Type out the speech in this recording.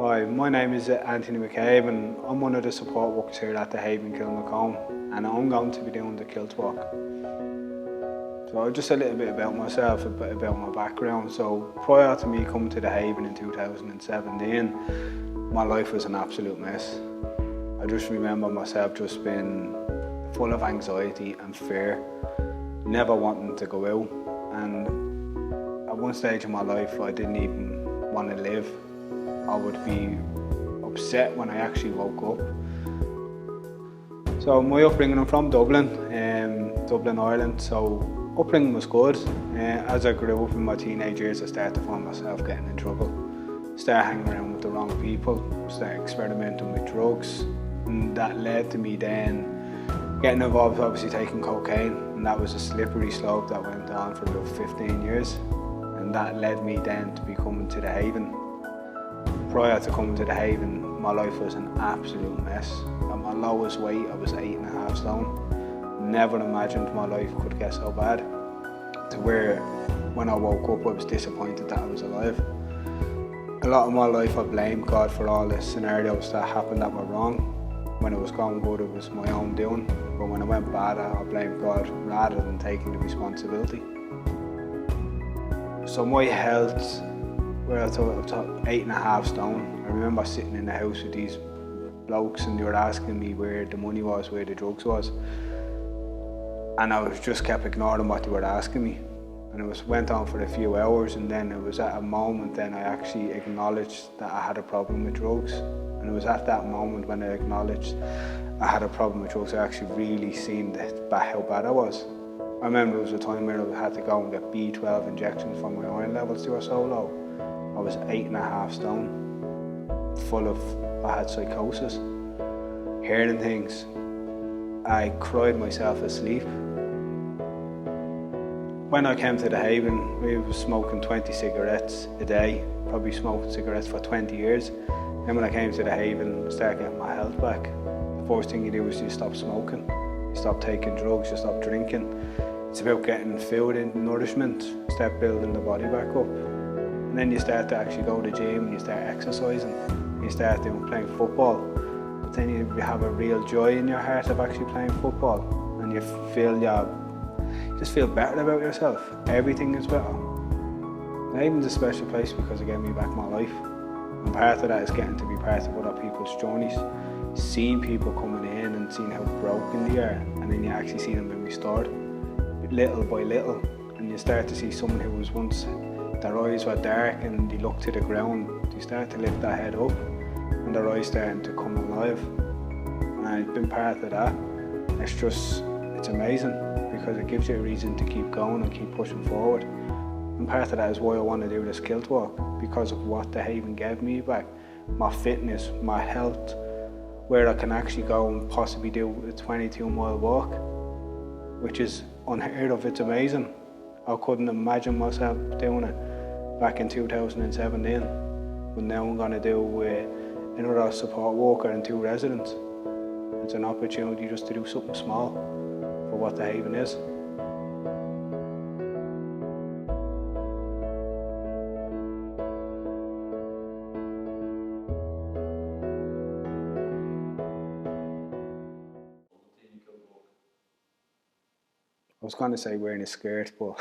Hi, my name is Anthony McCabe and I'm one of the support workers here at the Haven Kiltwalk and I'm going to be doing the Kiltwalk. So just a little bit about myself, a bit about my background. So prior to me coming to the Haven in 2017, my life was an absolute mess. I just remember myself just being full of anxiety and fear, never wanting to go out, and at one stage in my life I didn't even want to live. I would be upset when I actually woke up. So my upbringing, I'm from Dublin, Dublin, Ireland, so upbringing was good. As I grew up in my teenage years, I started to find myself getting in trouble. Started hanging around with the wrong people, started experimenting with drugs, and that led to me then getting involved, obviously taking cocaine, and that was a slippery slope that went on for about 15 years, and that led me then to be coming to the Haven. Prior to coming to the Haven, my life was an absolute mess. At my lowest weight, I was 8.5 stone. Never imagined my life could get so bad, to where when I woke up I was disappointed that I was alive. A lot of my life I blamed God for all the scenarios that happened that were wrong. When it was going good, it was my own doing, but when it went bad, I blamed God rather than taking the responsibility. So my health, where I thought 8.5 stone. I remember sitting in the house with these blokes and they were asking me where the money was, where the drugs was. And I was just kept ignoring what they were asking me. And it went on for a few hours, and then it was at a moment then I actually acknowledged that I had a problem with drugs. And it was at that moment when I acknowledged I had a problem with drugs, I actually really seen how bad I was. I remember there was a time where I had to go and get B12 injections for my iron levels, they were so low. I was 8.5 stone, I had psychosis, hearing things. I cried myself asleep. When I came to the Haven, we was smoking 20 cigarettes a day, probably smoked cigarettes for 20 years. And when I came to the Haven, I started getting my health back. The first thing you do is you stop smoking, you stop taking drugs, you stop drinking. It's about getting food and nourishment, start building the body back up. And then you start to actually go to the gym, and you start exercising, you start playing football. But then you have a real joy in your heart of actually playing football, and you just feel better about yourself. Everything is better. Haven's a special place because it gave me back my life. And part of that is getting to be part of other people's journeys, seeing people coming in and seeing how broken they are, and then you actually see them being restored, little by little. And you start to see someone who was once, their eyes were dark and they looked to the ground, they start to lift their head up and their eyes starting to come alive. And I've been part of that. It's amazing because it gives you a reason to keep going and keep pushing forward. And part of that is why I want to do this Kiltwalk, because of what the Haven gave me back. My fitness, my health, where I can actually go and possibly do a 22-mile walk, which is unheard of. It's amazing. I couldn't imagine myself doing it back in 2017, but now I'm going to do another support worker and 2 residents. It's an opportunity just to do something small for what the Haven is. I was going to say wearing a skirt, but